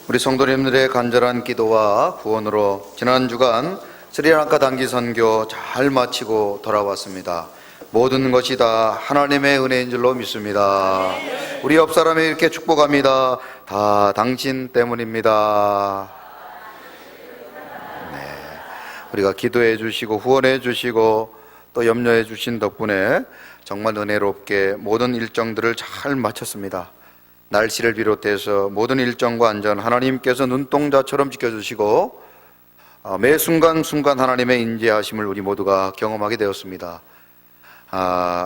우리 성도님들의 간절한 기도와 구원으로 지난 주간 스리랑카 단기 선교 잘 마치고 돌아왔습니다. 모든 것이 다 하나님의 은혜인 줄로 믿습니다. 우리 옆 사람이 이렇게 축복합니다. 다 당신 때문입니다. 네, 우리가 기도해 주시고 후원해 주시고 또 염려해 주신 덕분에 정말 은혜롭게 모든 일정들을 잘 마쳤습니다. 날씨를 비롯해서 모든 일정과 안전 하나님께서 눈동자처럼 지켜주시고 매 순간순간 하나님의 인재하심을 우리 모두가 경험하게 되었습니다.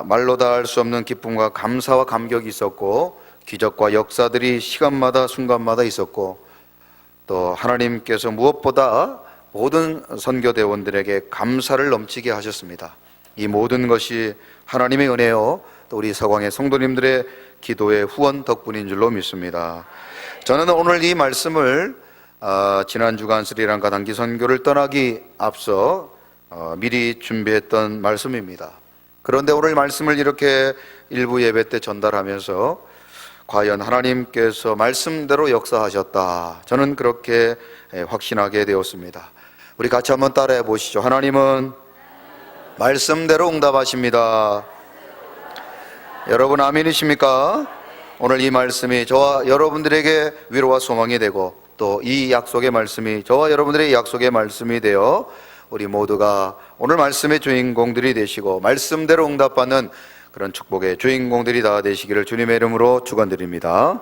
말로 다 할 수 없는 기쁨과 감사와 감격이 있었고, 기적과 역사들이 시간마다 순간마다 있었고, 또 하나님께서 무엇보다 모든 선교대원들에게 감사를 넘치게 하셨습니다. 이 모든 것이 하나님의 은혜요, 또 우리 서광의 성도님들의 기도의 후원 덕분인 줄로 믿습니다. 저는 오늘 이 말씀을 지난 주간 스리랑카 단기 선교를 떠나기 앞서 미리 준비했던 말씀입니다. 그런데 오늘 말씀을 이렇게 일부 예배 때 전달하면서 과연 하나님께서 말씀대로 역사하셨다, 저는 그렇게 확신하게 되었습니다. 우리 같이 한번 따라해 보시죠. 하나님은 말씀대로 응답하십니다. 여러분 아멘이십니까? 오늘 이 말씀이 저와 여러분들에게 위로와 소망이 되고, 또 이 약속의 말씀이 저와 여러분들의 약속의 말씀이 되어 우리 모두가 오늘 말씀의 주인공들이 되시고 말씀대로 응답받는 그런 축복의 주인공들이 다 되시기를 주님의 이름으로 축원드립니다.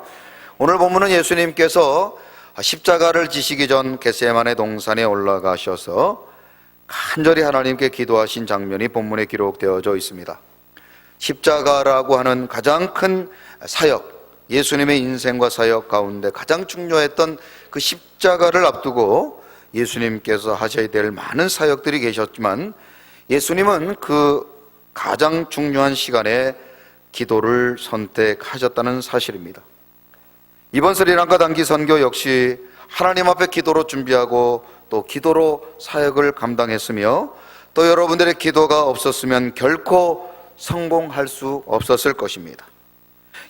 오늘 본문은 예수님께서 십자가를 지시기 전 겟세마네 동산에 올라가셔서 간절히 하나님께 기도하신 장면이 본문에 기록되어져 있습니다. 십자가라고 하는 가장 큰 사역, 예수님의 인생과 사역 가운데 가장 중요했던 그 십자가를 앞두고 예수님께서 하셔야 될 많은 사역들이 계셨지만, 예수님은 그 가장 중요한 시간에 기도를 선택하셨다는 사실입니다. 이번 스리랑카 단기 선교 역시 하나님 앞에 기도로 준비하고 또 기도로 사역을 감당했으며, 또 여러분들의 기도가 없었으면 결코 성공할 수 없었을 것입니다.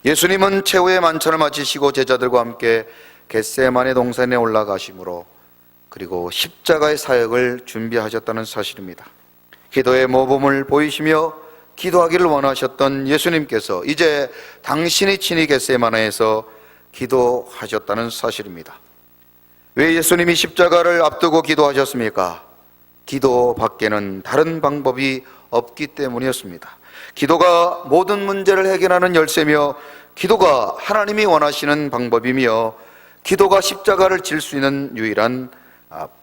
예수님은 최후의 만찬을 마치시고 제자들과 함께 겟세마네 동산에 올라가심으로, 그리고 십자가의 사역을 준비하셨다는 사실입니다. 기도의 모범을 보이시며 기도하기를 원하셨던 예수님께서 이제 당신이 친히 겟세마네에서 기도하셨다는 사실입니다. 왜 예수님이 십자가를 앞두고 기도하셨습니까? 기도밖에는 다른 방법이 없기 때문이었습니다. 기도가 모든 문제를 해결하는 열쇠며, 기도가 하나님이 원하시는 방법이며, 기도가 십자가를 질 수 있는 유일한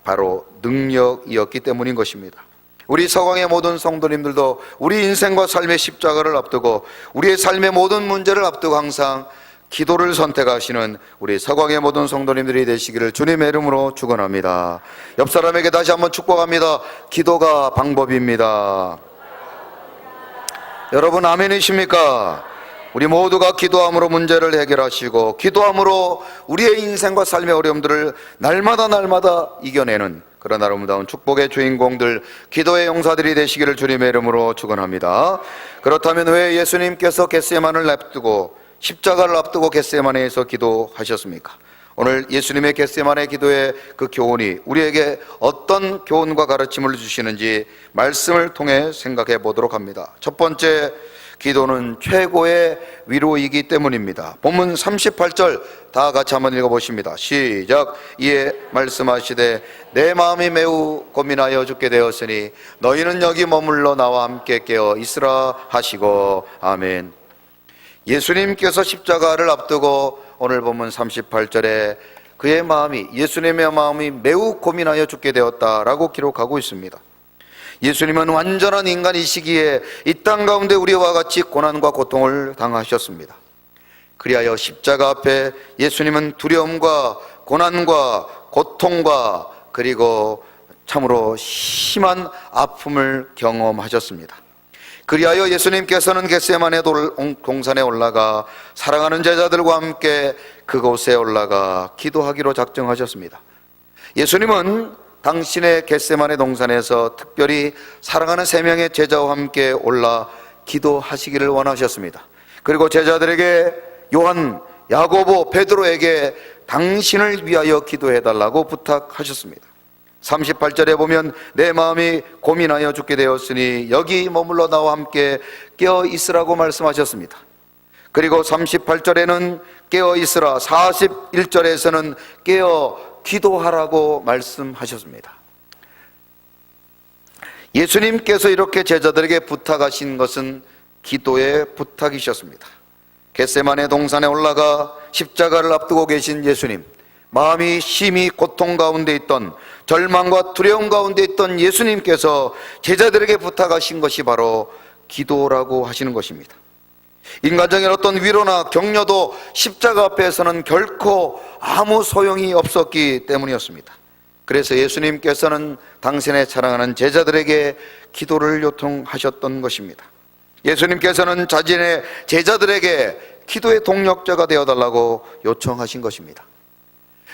바로 능력이었기 때문인 것입니다. 우리 서광의 모든 성도님들도 우리 인생과 삶의 십자가를 앞두고, 우리의 삶의 모든 문제를 앞두고 항상 기도를 선택하시는 우리 서광의 모든 성도님들이 되시기를 주님의 이름으로 축원합니다. 옆 사람에게 다시 한번 축복합니다. 기도가 방법입니다. 여러분 아멘이십니까? 우리 모두가 기도함으로 문제를 해결하시고, 기도함으로 우리의 인생과 삶의 어려움들을 날마다 이겨내는 그런 아름다운 축복의 주인공들, 기도의 용사들이 되시기를 주님의 이름으로 축원합니다. 그렇다면 왜 예수님께서 겟세마네를 앞두고, 십자가를 앞두고 겟세마네에서 기도하셨습니까? 오늘 예수님의 겟세마네 기도의 그 교훈이 우리에게 어떤 교훈과 가르침을 주시는지 말씀을 통해 생각해 보도록 합니다. 첫 번째, 기도는 최고의 위로이기 때문입니다. 본문 38절 다 같이 한번 읽어보십니다. 시작. 이에 말씀하시되 내 마음이 매우 고민하여 죽게 되었으니 너희는 여기 머물러 나와 함께 깨어 있으라 하시고. 아멘. 예수님께서 십자가를 앞두고 오늘 본문 38절에 그의 마음이, 예수님의 마음이 매우 고민하여 죽게 되었다라고 기록하고 있습니다. 예수님은 완전한 인간 이 시기에 이 땅 가운데 우리와 같이 고난과 고통을 당하셨습니다. 그리하여 십자가 앞에 예수님은 두려움과 고난과 고통과 그리고 참으로 심한 아픔을 경험하셨습니다. 그리하여 예수님께서는 겟세마네 동산에 올라가 사랑하는 제자들과 함께 그곳에 올라가 기도하기로 작정하셨습니다. 예수님은 당신의 겟세마네 동산에서 특별히 사랑하는 3명의 제자와 함께 올라 기도하시기를 원하셨습니다. 그리고 제자들에게 요한 야고보, 베드로에게 당신을 위하여 기도해달라고 부탁하셨습니다. 38절에 보면 내 마음이 고민하여 죽게 되었으니 여기 머물러 나와 함께 깨어 있으라고 말씀하셨습니다. 그리고 38절에는 깨어 있으라, 41절에서는 깨어 기도하라고 말씀하셨습니다. 예수님께서 이렇게 제자들에게 부탁하신 것은 기도의 부탁이셨습니다. 겟세마네 동산에 올라가 십자가를 앞두고 계신 예수님, 마음이 심히 고통 가운데 있던, 절망과 두려움 가운데 있던 예수님께서 제자들에게 부탁하신 것이 바로 기도라고 하시는 것입니다. 인간적인 어떤 위로나 격려도 십자가 앞에서는 결코 아무 소용이 없었기 때문이었습니다. 그래서 예수님께서는 당신의 사랑하는 제자들에게 기도를 요청하셨던 것입니다. 예수님께서는 자신의 제자들에게 기도의 동력자가 되어달라고 요청하신 것입니다.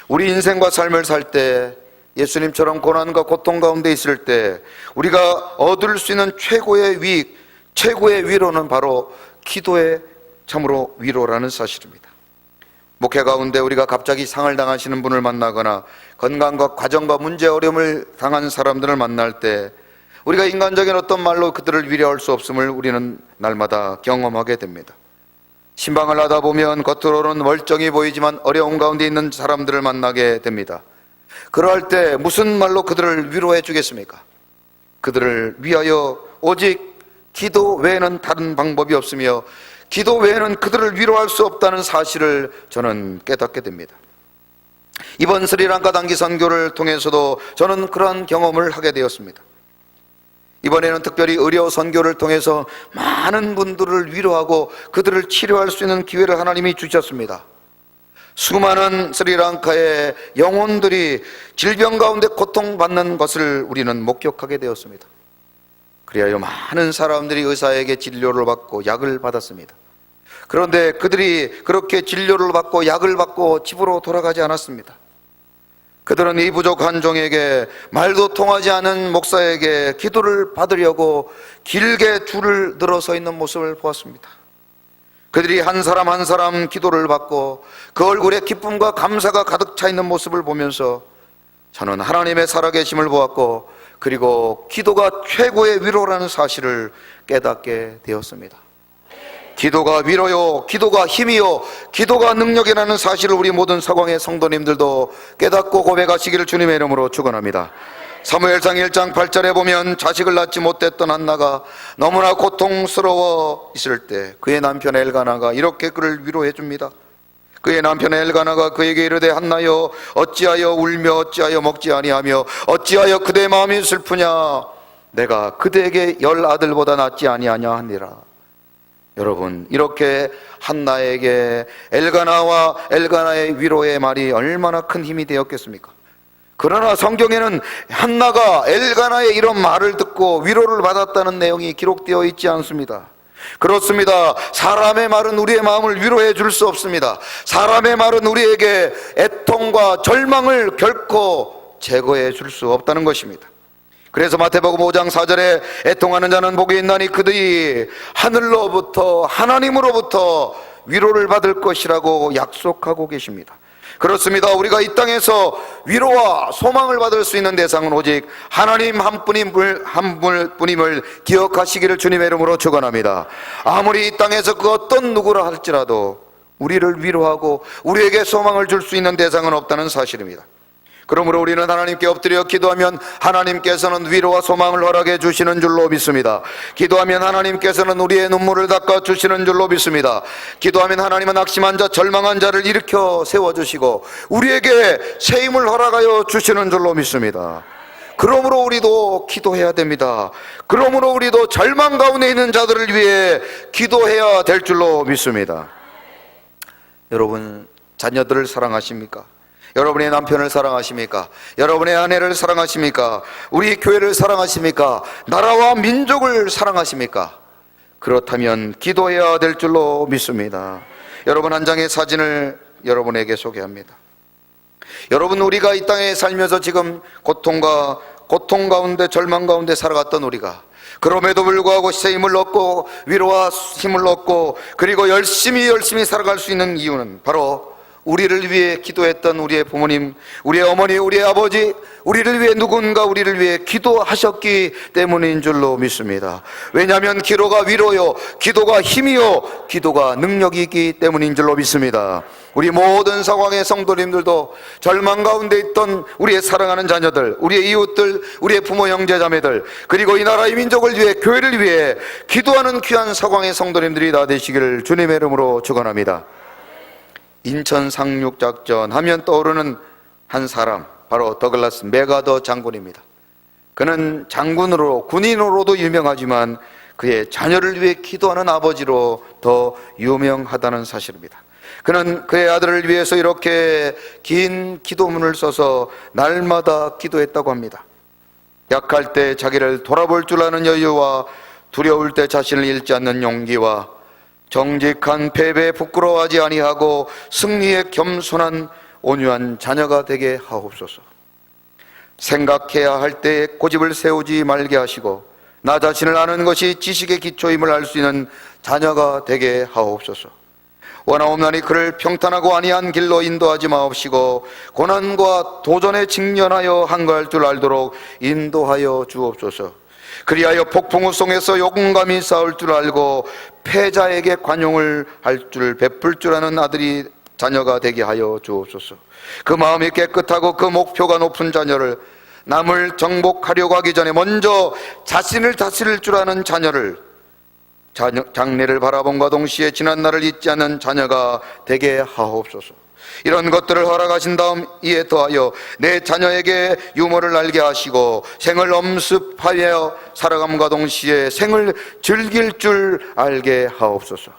우리 인생과 삶을 살 때, 예수님처럼 고난과 고통 가운데 있을 때 우리가 얻을 수 있는 최고의 위익, 최고의 위로는 바로 기도의 참으로 위로라는 사실입니다. 목회 가운데 우리가 갑자기 상을 당하시는 분을 만나거나 건강과 과정과 문제 어려움을 당한 사람들을 만날 때 우리가 인간적인 어떤 말로 그들을 위로할 수 없음을 우리는 날마다 경험하게 됩니다. 신방을 하다 보면 겉으로는 멀쩡히 보이지만 어려운 가운데 있는 사람들을 만나게 됩니다. 그러할 때 무슨 말로 그들을 위로해 주겠습니까? 그들을 위하여 오직 기도 외에는 다른 방법이 없으며 기도 외에는 그들을 위로할 수 없다는 사실을 저는 깨닫게 됩니다. 이번 스리랑카 단기 선교를 통해서도 저는 그러한 경험을 하게 되었습니다. 이번에는 특별히 의료 선교를 통해서 많은 분들을 위로하고 그들을 치료할 수 있는 기회를 하나님이 주셨습니다. 수많은 스리랑카의 영혼들이 질병 가운데 고통받는 것을 우리는 목격하게 되었습니다. 그리하여 많은 사람들이 의사에게 진료를 받고 약을 받았습니다. 그런데 그들이 그렇게 진료를 받고 약을 받고 집으로 돌아가지 않았습니다. 그들은 이 부족한 종에게, 말도 통하지 않은 목사에게 기도를 받으려고 길게 줄을 늘어서 있는 모습을 보았습니다. 그들이 한 사람 한 사람 기도를 받고 그 얼굴에 기쁨과 감사가 가득 차 있는 모습을 보면서 저는 하나님의 살아계심을 보았고, 그리고 기도가 최고의 위로라는 사실을 깨닫게 되었습니다. 기도가 위로요, 기도가 힘이요, 기도가 능력이라는 사실을 우리 모든 사광의 성도님들도 깨닫고 고백하시기를 주님의 이름으로 축원합니다. 사무엘상 1장 8절에 보면 자식을 낳지 못했던 한나가 너무나 고통스러워 있을 때 그의 남편 엘가나가 이렇게 그를 위로해 줍니다. 그의 남편 엘가나가 그에게 이르되 한나여 어찌하여 울며 어찌하여 먹지 아니하며 어찌하여 그대의 마음이 슬프냐, 내가 그대에게 10 아들보다 낫지 아니하냐 하니라. 여러분, 이렇게 한나에게 엘가나와 엘가나의 위로의 말이 얼마나 큰 힘이 되었겠습니까? 그러나 성경에는 한나가 엘가나의 이런 말을 듣고 위로를 받았다는 내용이 기록되어 있지 않습니다. 그렇습니다. 사람의 말은 우리의 마음을 위로해 줄 수 없습니다. 사람의 말은 우리에게 애통과 절망을 결코 제거해 줄 수 없다는 것입니다. 그래서 마태복음 5장 4절에 애통하는 자는 복이 있나니 그들이 하늘로부터, 하나님으로부터 위로를 받을 것이라고 약속하고 계십니다. 그렇습니다. 우리가 이 땅에서 위로와 소망을 받을 수 있는 대상은 오직 하나님 한 분임을 기억하시기를 주님의 이름으로 축원합니다. 아무리 이 땅에서 그 어떤 누구라 할지라도 우리를 위로하고 우리에게 소망을 줄 수 있는 대상은 없다는 사실입니다. 그러므로 우리는 하나님께 엎드려 기도하면 하나님께서는 위로와 소망을 허락해 주시는 줄로 믿습니다. 기도하면 하나님께서는 우리의 눈물을 닦아 주시는 줄로 믿습니다. 기도하면 하나님은 낙심한 자, 절망한 자를 일으켜 세워주시고 우리에게 새 힘을 허락하여 주시는 줄로 믿습니다. 그러므로 우리도 기도해야 됩니다. 그러므로 우리도 절망 가운데 있는 자들을 위해 기도해야 될 줄로 믿습니다. 여러분, 자녀들을 사랑하십니까? 여러분의 남편을 사랑하십니까? 여러분의 아내를 사랑하십니까? 우리 교회를 사랑하십니까? 나라와 민족을 사랑하십니까? 그렇다면 기도해야 될 줄로 믿습니다. 여러분, 한 장의 사진을 여러분에게 소개합니다. 여러분, 우리가 이 땅에 살면서 지금 고통 가운데, 절망 가운데 살아갔던 우리가 그럼에도 불구하고 새 힘을 얻고 위로와 힘을 얻고 그리고 열심히 살아갈 수 있는 이유는 바로 우리를 위해 기도했던 우리의 부모님, 우리의 어머니, 우리의 아버지, 우리를 위해 누군가 우리를 위해 기도하셨기 때문인 줄로 믿습니다. 왜냐하면 기도가 위로요, 기도가 힘이요, 기도가 능력이기 때문인 줄로 믿습니다. 우리 모든 상황의 성도님들도 절망 가운데 있던 우리의 사랑하는 자녀들, 우리의 이웃들, 우리의 부모 형제 자매들, 그리고 이 나라의 민족을 위해, 교회를 위해 기도하는 귀한 상황의 성도님들이 다 되시기를 주님의 이름으로 축원합니다. 인천 상륙작전 하면 떠오르는 한 사람, 바로 더글라스 맥아더 장군입니다. 그는 장군으로, 군인으로도 유명하지만 그의 자녀를 위해 기도하는 아버지로 더 유명하다는 사실입니다. 그는 그의 아들을 위해서 이렇게 긴 기도문을 써서 날마다 기도했다고 합니다. 약할 때 자기를 돌아볼 줄 아는 여유와 두려울 때 자신을 잃지 않는 용기와 정직한 패배에 부끄러워하지 아니하고 승리에 겸손한 온유한 자녀가 되게 하옵소서. 생각해야 할 때 고집을 세우지 말게 하시고 나 자신을 아는 것이 지식의 기초임을 알 수 있는 자녀가 되게 하옵소서. 원하옵나니 그를 평탄하고 안이한 길로 인도하지 마옵시고 고난과 도전에 직면하여 한가할 줄 알도록 인도하여 주옵소서. 그리하여 폭풍우 속에서 용감히 싸울 줄 알고 패자에게 관용을 할 줄 베풀 줄 아는 아들이 자녀가 되게 하여 주옵소서. 그 마음이 깨끗하고 그 목표가 높은 자녀를, 남을 정복하려고 하기 전에 먼저 자신을 다스릴 줄 아는 자녀를, 장래를 바라봄과 동시에 지난 날을 잊지 않는 자녀가 되게 하옵소서. 이런 것들을 허락하신 다음 이에 더하여 내 자녀에게 유머를 알게 하시고 생을 엄습하여 살아감과 동시에 생을 즐길 줄 알게 하옵소서.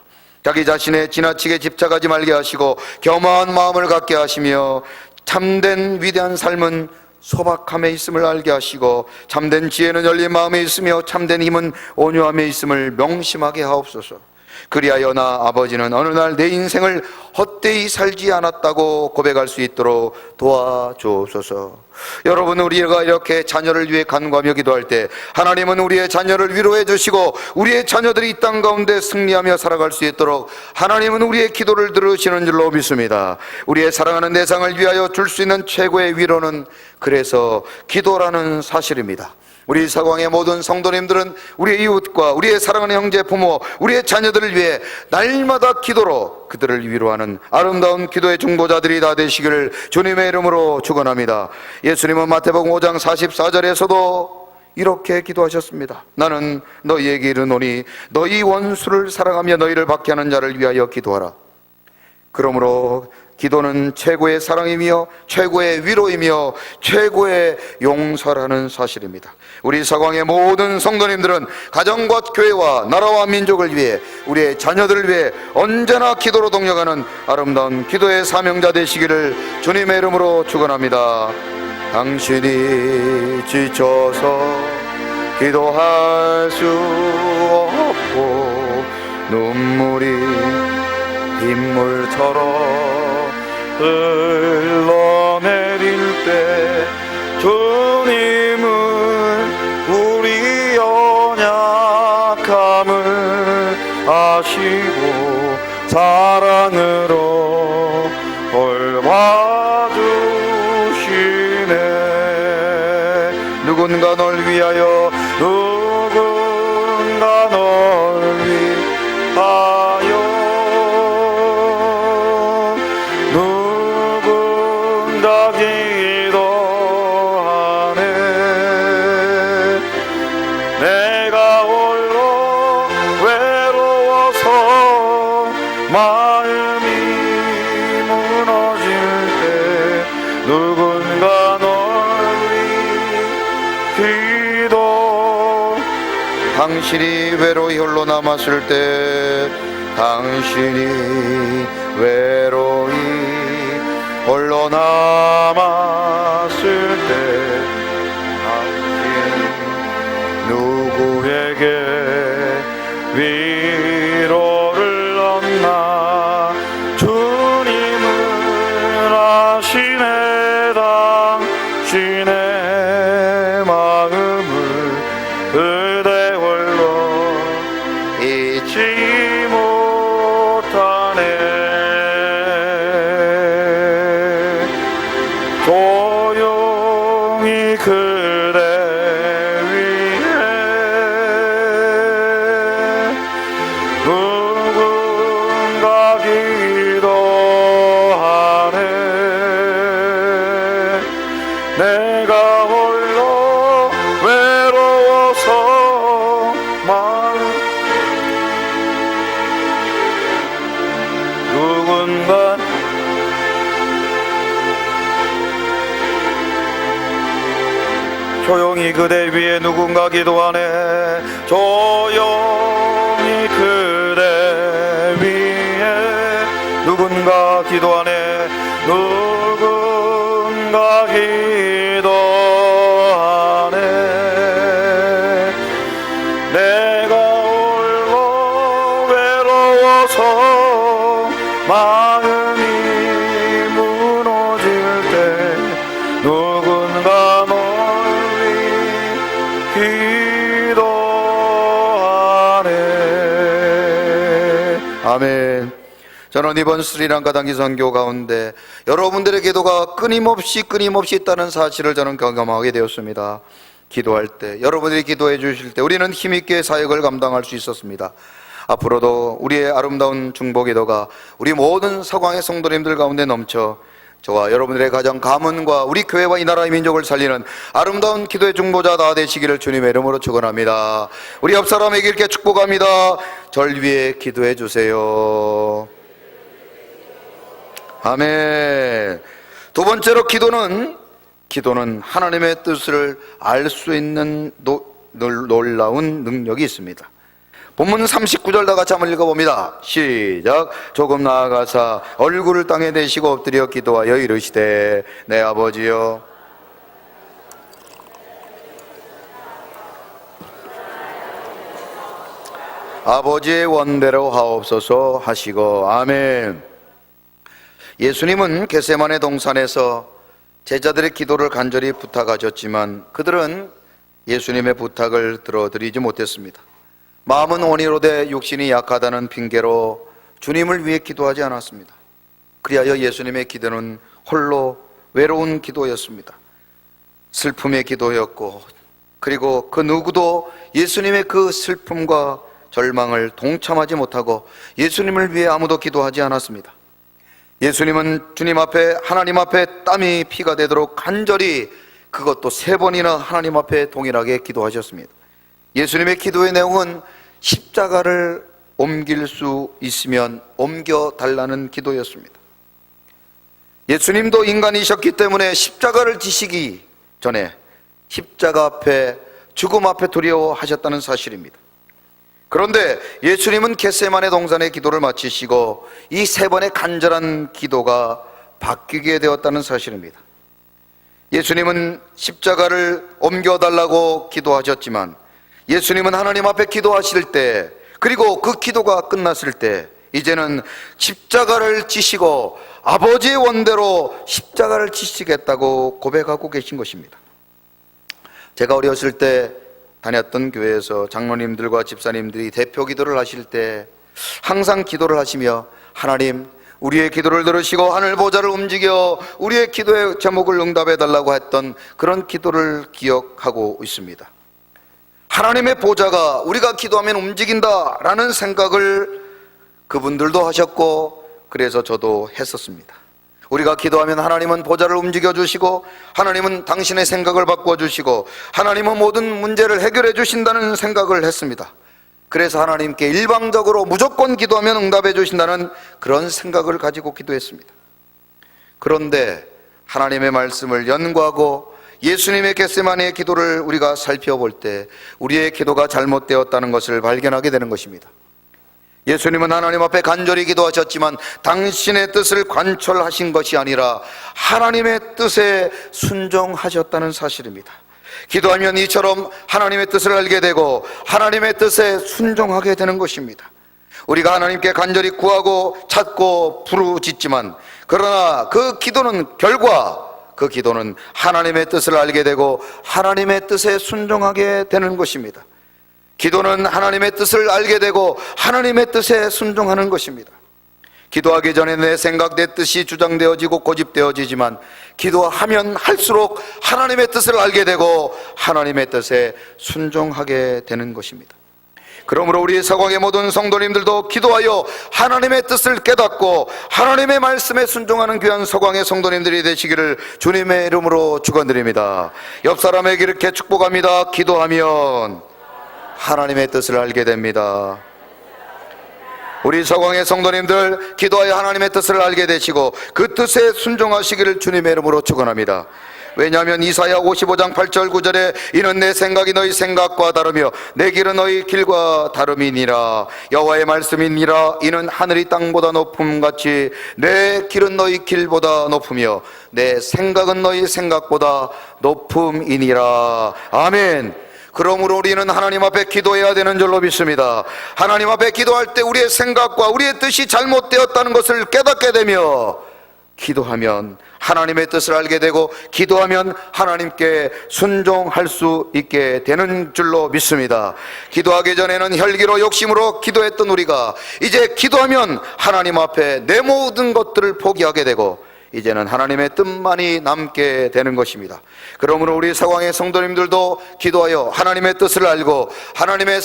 자기 자신에 지나치게 집착하지 말게 하시고 겸허한 마음을 갖게 하시며 참된 위대한 삶은 소박함에 있음을 알게 하시고 참된 지혜는 열린 마음에 있으며 참된 힘은 온유함에 있음을 명심하게 하옵소서. 그리하여 나 아버지는 어느 날 내 인생을 헛되이 살지 않았다고 고백할 수 있도록 도와주옵소서. 여러분, 우리가 이렇게 자녀를 위해 간구하며 기도할 때 하나님은 우리의 자녀를 위로해 주시고 우리의 자녀들이 이 땅 가운데 승리하며 살아갈 수 있도록 하나님은 우리의 기도를 들으시는 줄로 믿습니다. 우리의 사랑하는 대상을 위하여 줄 수 있는 최고의 위로는 그래서 기도라는 사실입니다. 우리 사광의 모든 성도님들은 우리의 이웃과 우리의 사랑하는 형제, 부모, 우리의 자녀들을 위해 날마다 기도로 그들을 위로하는 아름다운 기도의 중보자들이 다 되시기를 주님의 이름으로 축원합니다. 예수님은 마태복음 5장 44절에서도 이렇게 기도하셨습니다. 나는 너희에게 이르노니 너희 원수를 사랑하며 너희를 박해 하는 자를 위하여 기도하라. 그러므로 기도는 최고의 사랑이며 최고의 위로이며 최고의 용서라는 사실입니다. 우리 사광의 모든 성도님들은 가정과 교회와 나라와 민족을 위해, 우리의 자녀들을 위해 언제나 기도로 동력하는 아름다운 기도의 사명자 되시기를 주님의 이름으로 축원합니다. 당신이 지쳐서 기도할 수 없고 눈물이 빗물처럼 흘러내릴 때 주님은 우리 연약함을 아시고 사랑으로 돌봐주시네. 누군가 널 위하여, 누군가 널 위하여, 누군가 기도하네. 내가 홀로 외로워서 마음이 무너질 때 누군가 널 위해 기도. 당신이 외로이 홀로 남았을 때, 당신이 외로이 홀로 남았을 때 당신 누구에게 위로를 얻나. 주님은 아시네. 당신의 마음을 그대와 조용히 그대 위에 누군가 기도하네. 내가 홀로 외로워서 누군가 조용히 그대 위에 누군가 기도하네. 조용히 그대 위에 누군가 기도하네. 누군가 기도하네. 내가 홀로 외로워서 마음이 무너질 때 누군가 기도하네. 아멘. 저는 이번 스리랑카 단기 선교 가운데 여러분들의 기도가 끊임없이 있다는 사실을 저는 경험하게 되었습니다. 기도할 때, 여러분들이 기도해 주실 때 우리는 힘있게 사역을 감당할 수 있었습니다. 앞으로도 우리의 아름다운 중보기도가 우리 모든 서광의 성도님들 가운데 넘쳐 저와 여러분들의 가정 가문과 우리 교회와 이 나라의 민족을 살리는 아름다운 기도의 중보자 다 되시기를 주님의 이름으로 축원합니다. 우리 옆 사람에게 이렇게 축복합니다. 절 위해 기도해 주세요. 아멘. 두 번째로 기도는 하나님의 뜻을 알 수 있는 놀라운 능력이 있습니다. 본문 39절 다 같이 한번 읽어봅니다. 시작. 조금 나아가사 얼굴을 땅에 대시고 엎드려 기도하여 이르시되 내 아버지여 아버지의 원대로 하옵소서 하시고. 아멘. 예수님은 겟세마네 동산에서 제자들의 기도를 간절히 부탁하셨지만 그들은 예수님의 부탁을 들어드리지 못했습니다. 마음은 온이로 돼 육신이 약하다는 핑계로 주님을 위해 기도하지 않았습니다. 그리하여 예수님의 기도는 홀로 외로운 기도였습니다. 슬픔의 기도였고, 그리고 그 누구도 예수님의 그 슬픔과 절망을 동참하지 못하고 예수님을 위해 아무도 기도하지 않았습니다. 예수님은 주님 앞에, 하나님 앞에 땀이 피가 되도록 간절히, 그것도 3번이나 하나님 앞에 동일하게 기도하셨습니다. 예수님의 기도의 내용은 십자가를 옮길 수 있으면 옮겨달라는 기도였습니다. 예수님도 인간이셨기 때문에 십자가를 지시기 전에 십자가 앞에, 죽음 앞에 두려워하셨다는 사실입니다. 그런데 예수님은 겟세마네 동산의 기도를 마치시고 이 3번의 간절한 기도가 바뀌게 되었다는 사실입니다. 예수님은 십자가를 옮겨달라고 기도하셨지만 예수님은 하나님 앞에 기도하실 때, 그리고 그 기도가 끝났을 때 이제는 십자가를 지시고 아버지의 원대로 십자가를 지시겠다고 고백하고 계신 것입니다. 제가 어렸을 때 다녔던 교회에서 장로님들과 집사님들이 대표 기도를 하실 때 항상 기도를 하시며, 하나님 우리의 기도를 들으시고 하늘 보좌를 움직여 우리의 기도의 제목을 응답해 달라고 했던 그런 기도를 기억하고 있습니다. 하나님의 보좌가 우리가 기도하면 움직인다라는 생각을 그분들도 하셨고, 그래서 저도 했었습니다. 우리가 기도하면 하나님은 보좌를 움직여 주시고, 하나님은 당신의 생각을 바꿔 주시고, 하나님은 모든 문제를 해결해 주신다는 생각을 했습니다. 그래서 하나님께 일방적으로 무조건 기도하면 응답해 주신다는 그런 생각을 가지고 기도했습니다. 그런데 하나님의 말씀을 연구하고 예수님의 겟세마네의 기도를 우리가 살펴볼 때 우리의 기도가 잘못되었다는 것을 발견하게 되는 것입니다. 예수님은 하나님 앞에 간절히 기도하셨지만 당신의 뜻을 관철하신 것이 아니라 하나님의 뜻에 순종하셨다는 사실입니다. 기도하면 이처럼 하나님의 뜻을 알게 되고 하나님의 뜻에 순종하게 되는 것입니다. 우리가 하나님께 간절히 구하고 찾고 부르짖지만, 그러나 그 기도는 그 기도는 하나님의 뜻을 알게 되고 하나님의 뜻에 순종하게 되는 것입니다. 기도는 하나님의 뜻을 알게 되고 하나님의 뜻에 순종하는 것입니다. 기도하기 전에 내 생각, 내 뜻이 주장되어지고 고집되어지지만 기도하면 할수록 하나님의 뜻을 알게 되고 하나님의 뜻에 순종하게 되는 것입니다. 그러므로 우리 서광의 모든 성도님들도 기도하여 하나님의 뜻을 깨닫고 하나님의 말씀에 순종하는 귀한 서광의 성도님들이 되시기를 주님의 이름으로 축원드립니다. 옆 사람에게 이렇게 축복합니다. 기도하면 하나님의 뜻을 알게 됩니다. 우리 서광의 성도님들, 기도하여 하나님의 뜻을 알게 되시고 그 뜻에 순종하시기를 주님의 이름으로 축원합니다. 왜냐하면 이사야 55장 8절 9절에 이는 내 생각이 너희 생각과 다르며 내 길은 너희 길과 다름이니라. 여호와의 말씀이니라. 이는 하늘이 땅보다 높음같이 내 길은 너희 길보다 높으며 내 생각은 너희 생각보다 높음이니라. 아멘. 그러므로 우리는 하나님 앞에 기도해야 되는 줄로 믿습니다. 하나님 앞에 기도할 때 우리의 생각과 우리의 뜻이 잘못되었다는 것을 깨닫게 되며 기도하면 하나님의 뜻을 알게 되고 기도하면 하나님께 순종할 수 있게 되는 줄로 믿습니다. 기도하기 전에는 혈기로 욕심으로 기도했던 우리가 이제 기도하면 하나님 앞에 내 모든 것들을 포기하게 되고 이제는 하나님의 뜻만이 남게 되는 것입니다. 그러므로 우리 서광의 성도님들도 기도하여 하나님의 뜻을 알고 하나님의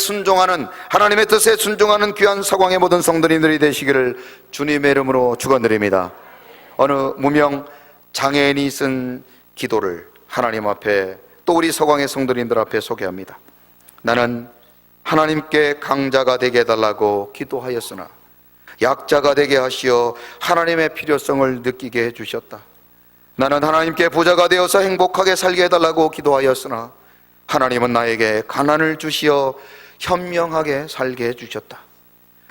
뜻에 순종하는 귀한 서광의 모든 성도님들이 되시기를 주님의 이름으로 축원드립니다. 어느 무명 장애인이 쓴 기도를 하나님 앞에 또 우리 서광의 성도님들 앞에 소개합니다. 나는 하나님께 강자가 되게 해달라고 기도하였으나 약자가 되게 하시어 하나님의 필요성을 느끼게 해주셨다. 나는 하나님께 부자가 되어서 행복하게 살게 해달라고 기도하였으나 하나님은 나에게 가난을 주시어 현명하게 살게 해주셨다.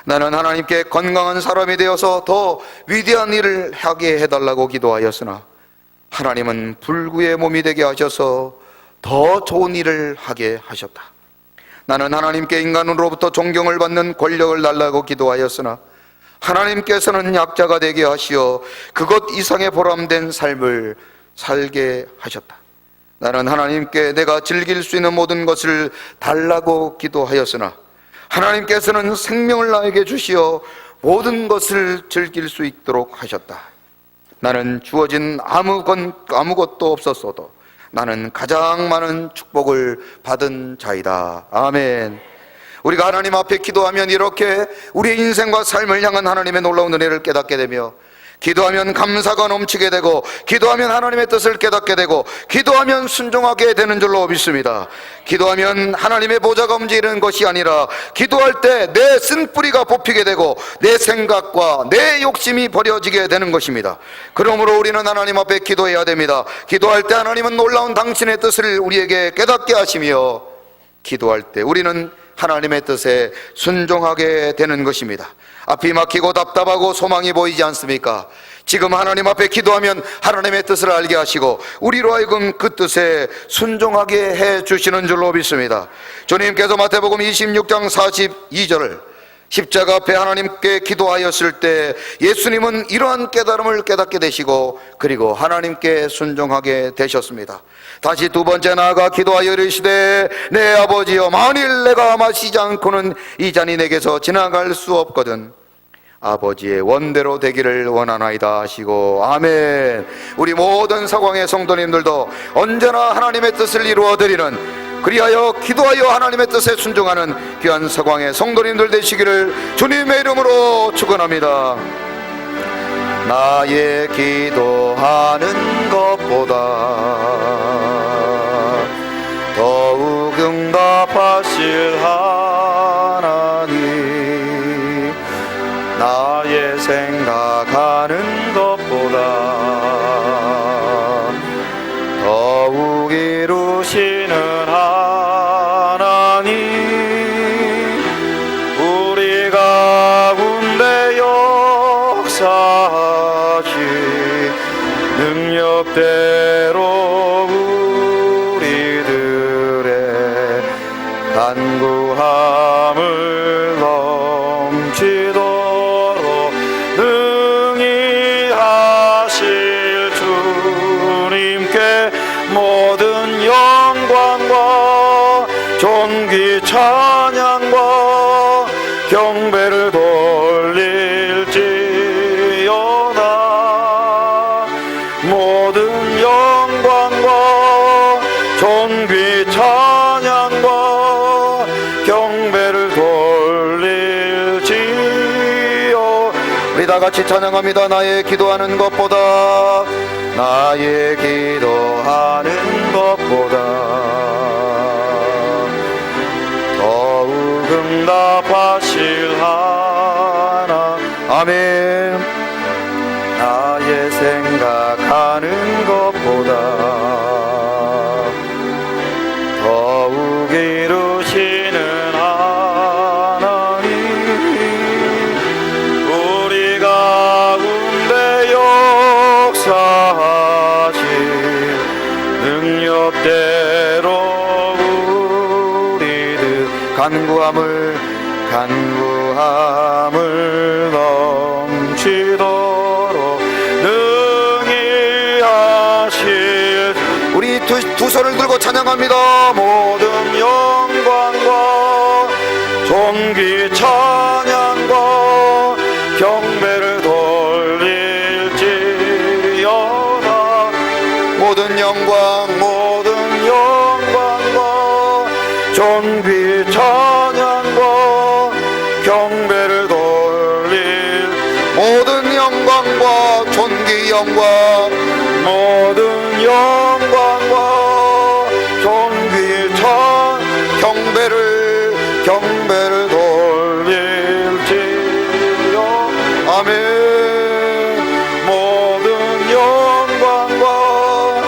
나는 하나님께 건강한 사람이 되어서 더 위대한 일을 하게 해달라고 기도하였으나 하나님은 불구의 몸이 되게 하셔서 더 좋은 일을 하게 하셨다. 나는 하나님께 인간으로부터 존경을 받는 권력을 달라고 기도하였으나 하나님께서는 약자가 되게 하시어 그것 이상의 보람된 삶을 살게 하셨다. 나는 하나님께 내가 즐길 수 있는 모든 것을 달라고 기도하였으나 하나님께서는 생명을 나에게 주시어 모든 것을 즐길 수 있도록 하셨다. 나는 주어진 아무것도 없었어도 나는 가장 많은 축복을 받은 자이다. 아멘. 우리가 하나님 앞에 기도하면 이렇게 우리의 인생과 삶을 향한 하나님의 놀라운 은혜를 깨닫게 되며 기도하면 감사가 넘치게 되고 기도하면 하나님의 뜻을 깨닫게 되고 기도하면 순종하게 되는 줄로 믿습니다. 기도하면 하나님의 보좌가 움직이는 것이 아니라 기도할 때 내 쓴뿌리가 뽑히게 되고 내 생각과 내 욕심이 버려지게 되는 것입니다. 그러므로 우리는 하나님 앞에 기도해야 됩니다. 기도할 때 하나님은 놀라운 당신의 뜻을 우리에게 깨닫게 하시며 기도할 때 우리는 하나님의 뜻에 순종하게 되는 것입니다. 앞이 막히고 답답하고 소망이 보이지 않습니까? 지금 하나님 앞에 기도하면 하나님의 뜻을 알게 하시고 우리로 하여금 그 뜻에 순종하게 해 주시는 줄로 믿습니다. 주님께서 마태복음 26장 42절을 십자가 앞에 하나님께 기도하였을 때 예수님은 이러한 깨달음을 깨닫게 되시고 그리고 하나님께 순종하게 되셨습니다. 다시 두 번째 나아가 기도하여 이르시되 내 아버지여 만일 내가 마시지 않고는 이 잔이 내게서 지나갈 수 없거든 아버지의 원대로 되기를 원하나이다 하시고 아멘. 우리 모든 서광의 성도님들도 언제나 하나님의 뜻을 이루어드리는 그리하여 기도하여 하나님의 뜻에 순종하는 귀한 서광의 성도님들 되시기를 주님의 이름으로 축원합니다. 나의 기도하는 것보다 더욱 응답하실 하나님 나의 생각하는 것보다 더욱 이루시는 하나님 우리 가운데 역사하시 능력대로 우리들의 간구함을 넘치도록 능히 하실 주님께 모든 영광과 존귀 찬양과 경배를 돌릴지 존귀 찬양과 경배를 돌릴지요. 우리 다 같이 찬양합니다. 나의 기도하는 것보다, 나의 기도하는 것보다 더욱 응답하실 하나. 아멘. 나의 생각하는 것보다 더욱 이루시는 하나님, 우리 가운데 역사하신 능력대로 우리들 간구함을 넘치도록 능히 하실. 우리 두 손을 들고 찬양합니다. 모든 영광과 존귀 찬양과 경배를 돌릴지어다. 모든 영광과 존귀 찬양과 경배를 돌릴, 모든 영광과 존귀 영광, 모든 영광과 존귀 경배를 돌릴지요. 아멘. 모든 영광과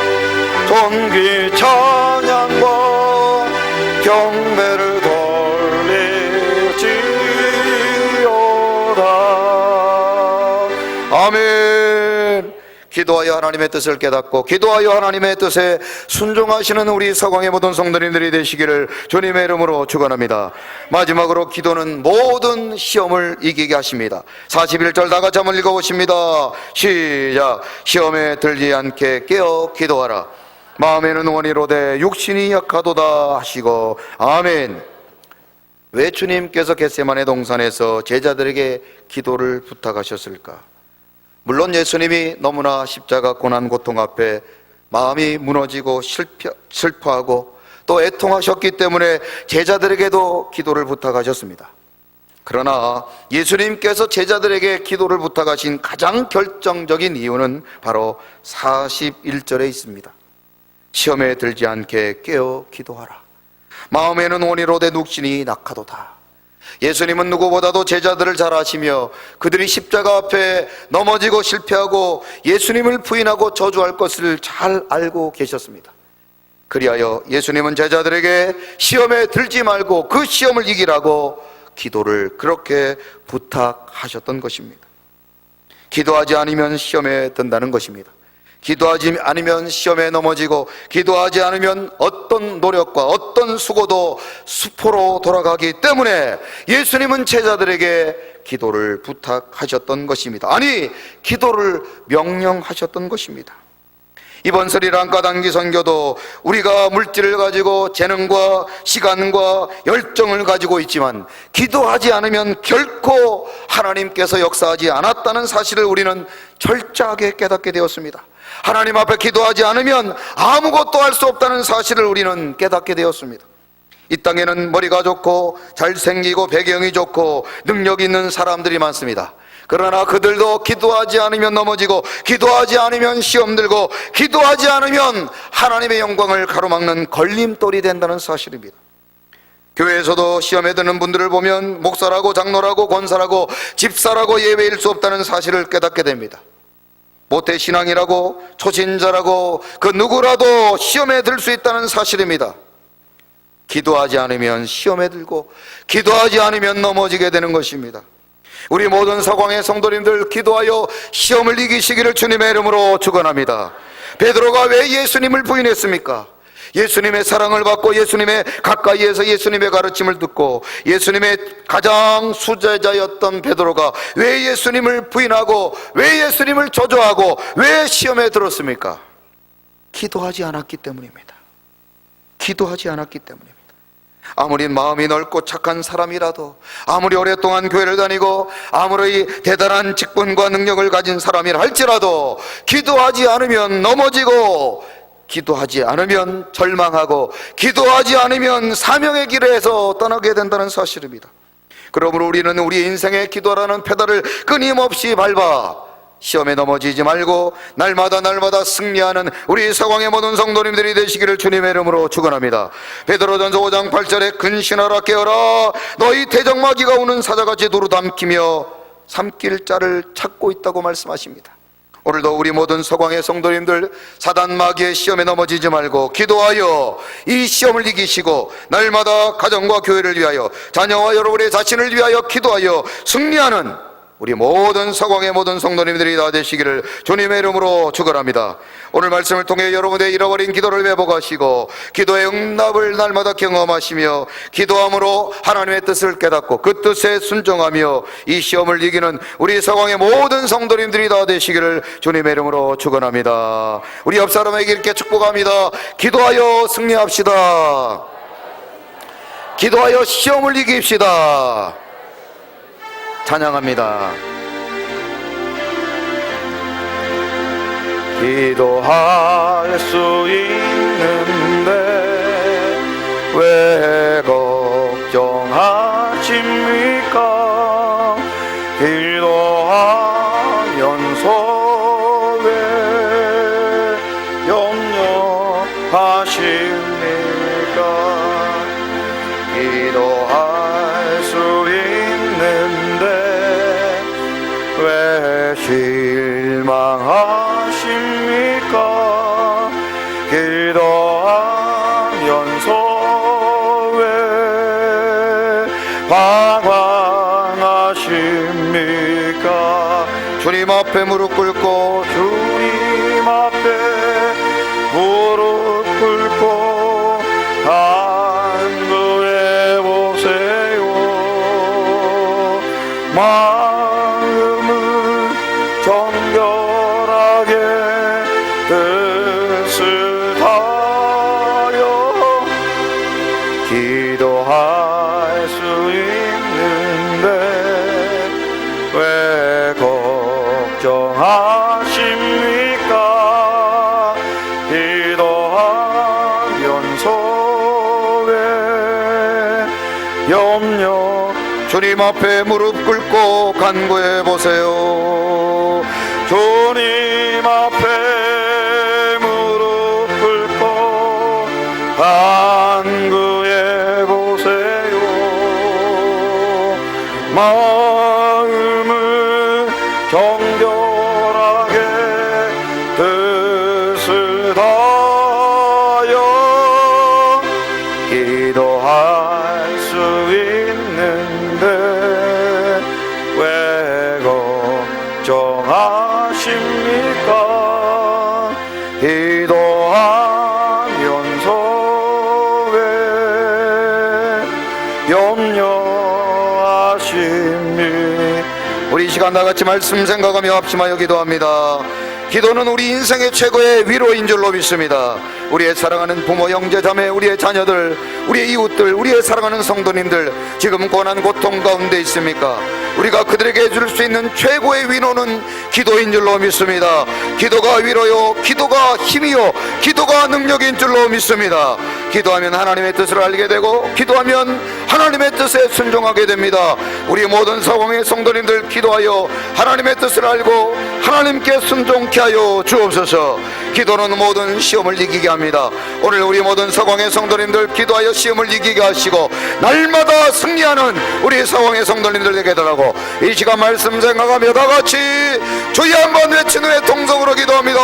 존귀 찬양과 경배를 돌릴지어다. 아멘. 기도하여 하나님의 뜻을 깨닫고 기도하여 하나님의 뜻에 순종하시는 우리 서광의 모든 성도님들이 되시기를 주님의 이름으로 축원합니다. 마지막으로 기도는 모든 시험을 이기게 하십니다. 41절 다 같이 한번 읽어보십니다. 시작. 시험에 들지 않게 깨어 기도하라. 마음에는 원이로되 육신이 약하도다 하시고. 아멘. 왜 주님께서 겟세마네 동산에서 제자들에게 기도를 부탁하셨을까? 물론 예수님이 너무나 십자가 고난 고통 앞에 마음이 무너지고 슬퍼하고 또 애통하셨기 때문에 제자들에게도 기도를 부탁하셨습니다. 그러나 예수님께서 제자들에게 기도를 부탁하신 가장 결정적인 이유는 바로 41절에 있습니다. 시험에 들지 않게 깨어 기도하라. 마음에는 원이로되 육신이 낙하도다. 예수님은 누구보다도 제자들을 잘 아시며 그들이 십자가 앞에 넘어지고 실패하고 예수님을 부인하고 저주할 것을 잘 알고 계셨습니다. 그리하여 예수님은 제자들에게 시험에 들지 말고 그 시험을 이기라고 기도를 그렇게 부탁하셨던 것입니다. 기도하지 않으면 시험에 든다는 것입니다. 기도하지 않으면 시험에 넘어지고 기도하지 않으면 어떤 노력과 어떤 수고도 수포로 돌아가기 때문에 예수님은 제자들에게 기도를 부탁하셨던 것입니다. 아니, 기도를 명령하셨던 것입니다. 이번 스리랑카 단기 선교도 우리가 물질을 가지고 재능과 시간과 열정을 가지고 있지만 기도하지 않으면 결코 하나님께서 역사하지 않았다는 사실을 우리는 철저하게 깨닫게 되었습니다. 하나님 앞에 기도하지 않으면 아무것도 할 수 없다는 사실을 우리는 깨닫게 되었습니다. 이 땅에는 머리가 좋고 잘생기고 배경이 좋고 능력 있는 사람들이 많습니다. 그러나 그들도 기도하지 않으면 넘어지고 기도하지 않으면 시험 들고 기도하지 않으면 하나님의 영광을 가로막는 걸림돌이 된다는 사실입니다. 교회에서도 시험에 드는 분들을 보면 목사라고 장로라고 권사라고 집사라고 예외일 수 없다는 사실을 깨닫게 됩니다. 모태신앙이라고 초신자라고 그 누구라도 시험에 들 수 있다는 사실입니다. 기도하지 않으면 시험에 들고 기도하지 않으면 넘어지게 되는 것입니다. 우리 모든 서광의 성도님들 기도하여 시험을 이기시기를 주님의 이름으로 축원합니다. 베드로가 왜 예수님을 부인했습니까? 예수님의 사랑을 받고 예수님의 가까이에서 예수님의 가르침을 듣고 예수님의 가장 수제자였던 베드로가 왜 예수님을 부인하고 왜 예수님을 저주하고 왜 시험에 들었습니까? 기도하지 않았기 때문입니다. 기도하지 않았기 때문입니다. 아무리 마음이 넓고 착한 사람이라도, 아무리 오랫동안 교회를 다니고 아무리 대단한 직분과 능력을 가진 사람이라 할지라도 기도하지 않으면 넘어지고 기도하지 않으면 절망하고 기도하지 않으면 사명의 길에서 떠나게 된다는 사실입니다. 그러므로 우리는 우리 인생의 기도라는 페달을 끊임없이 밟아 시험에 넘어지지 말고 날마다 승리하는 우리 서광의 모든 성도님들이 되시기를 주님의 이름으로 축원합니다. 베드로전서 5장 8절에 근신하라 깨어라 너희 대적마귀가 우는 사자같이 도루담키며 삼킬 자를 찾고 있다고 말씀하십니다. 오늘도 우리 모든 서광의 성도님들 사단 마귀의 시험에 넘어지지 말고 기도하여 이 시험을 이기시고 날마다 가정과 교회를 위하여 자녀와 여러분의 자신을 위하여 기도하여 승리하는 우리 모든 서광의 모든 성도님들이 다 되시기를 주님의 이름으로 축원합니다. 오늘 말씀을 통해 여러분의 잃어버린 기도를 회복하시고 기도의 응답을 날마다 경험하시며 기도함으로 하나님의 뜻을 깨닫고 그 뜻에 순종하며 이 시험을 이기는 우리 서광의 모든 성도님들이 다 되시기를 주님의 이름으로 축원합니다. 우리 옆 사람에게 이렇게 축복합니다. 기도하여 승리합시다. 기도하여 시험을 이깁시다. 찬양합니다. 기도할 수 있는데 왜 걱정하십니까? 기도하면서 왜 염려하십니까? 기도할 수 있는데 왜 실망하십니까? 기도하면서 왜 방황하십니까? 주님 앞에 무릎 꿇고 주님 앞에 무릎 꿇고 간구해 보세요. 마음을 정결하게 뜻을 다하여 기도할 수 있는데 왜 걱정하십니까? 기도하면서 왜 염려 주님 앞에 무릎 꿇고 간구해 보세요. 주님 앞에 무릎 꿇고 간구해 보세요. 마음을 정결하게 뜻을 다하여 기도할 수 있는데 왜 걱정하십니까? 기도하면서 왜 염려하십니까? 우리 이 시간 다같이 말씀 생각하며 합심하여 기도합니다. 기도는 우리 인생의 최고의 위로인 줄로 믿습니다. 우리의 사랑하는 부모, 형제, 자매, 우리의 자녀들, 우리의 이웃들, 우리의 사랑하는 성도님들 지금 고난 고통 가운데 있습니까? 우리가 그들에게 해줄 수 있는 최고의 위로는 기도인 줄로 믿습니다. 기도가 위로요, 기도가 힘이요, 기도가 능력인 줄로 믿습니다. 기도하면 하나님의 뜻을 알게 되고 기도하면 하나님의 뜻에 순종하게 됩니다. 우리 모든 서광의 성도님들 기도하여 하나님의 뜻을 알고 하나님께 순종케 하여 주옵소서. 기도는 모든 시험을 이기게 합니다. 오늘 우리 모든 서광의 성도님들 기도하여 시험을 이기게 하시고 날마다 승리하는 우리 서광의 성도님들 되게 달라고 이 시간 말씀 생각하며 다같이 주여 한번 외친 후에 통성으로 기도합니다.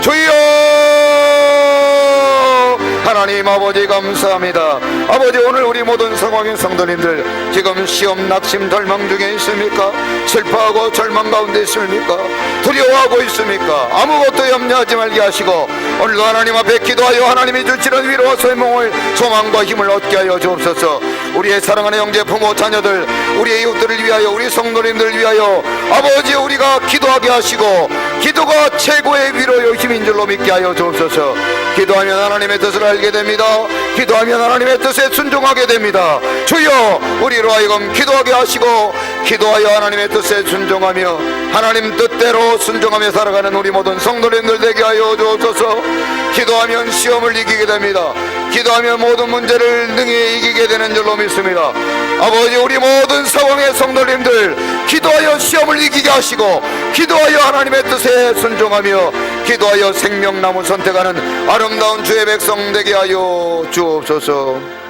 주여 하나님 아버지 감사합니다. 아버지 오늘 우리 모든 서광의 성도님들 지금 시험 낙심 절망 중에 있습니까? 슬퍼하고 절망 가운데 있습니까? 두려워하고 있습니까? 아무것도 염려하지 말게 하시고 오늘도 하나님 앞에 기도하여 하나님이 주시는 위로와 소망을 소망과 힘을 얻게 하여 주옵소서. 우리의 사랑하는 형제 부모 자녀들 우리의 이웃들을 위하여 우리 성도님들을 위하여 아버지 우리가 기도하게 하시고 기도가 최고의 위로요 힘인 줄로 믿게 하여 주옵소서. 기도하면 하나님의 뜻을 알게 됩니다. 기도하면 하나님의 뜻에 순종하게 됩니다. 주여 우리로 하여금 기도하게 하시고 기도하여 하나님의 뜻에 순종하며 하나님 뜻대로 순종하며 살아가는 우리 모든 성도님들 되게 하여 주옵소서. 기도하면 시험을 이기게 됩니다. 기도하면 모든 문제를 능히 이기게 되는 줄로 믿습니다. 아버지, 우리 모든 상황의 성도님들 기도하여 시험을 이기게 하시고, 기도하여 하나님의 뜻에 순종하며 기도하여 생명나무 선택하는 아름다운 주의 백성 되게 하여 주옵소서.